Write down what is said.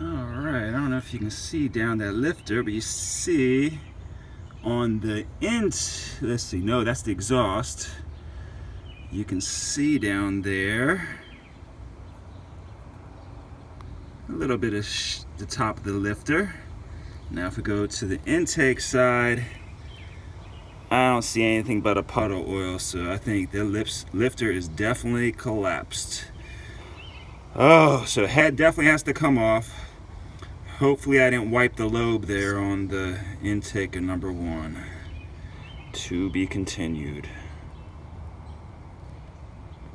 Alright, I don't know if you can see down that lifter, but you see on the end, let's see, no, that's the exhaust. You can see down there a little bit of the top of the lifter. Now if we go to the intake side, I don't see anything but a puddle oil, so I think the lifter is definitely collapsed. Oh, so the head definitely has to come off. Hopefully I didn't wipe the lobe there on the intake of number 1. To be continued.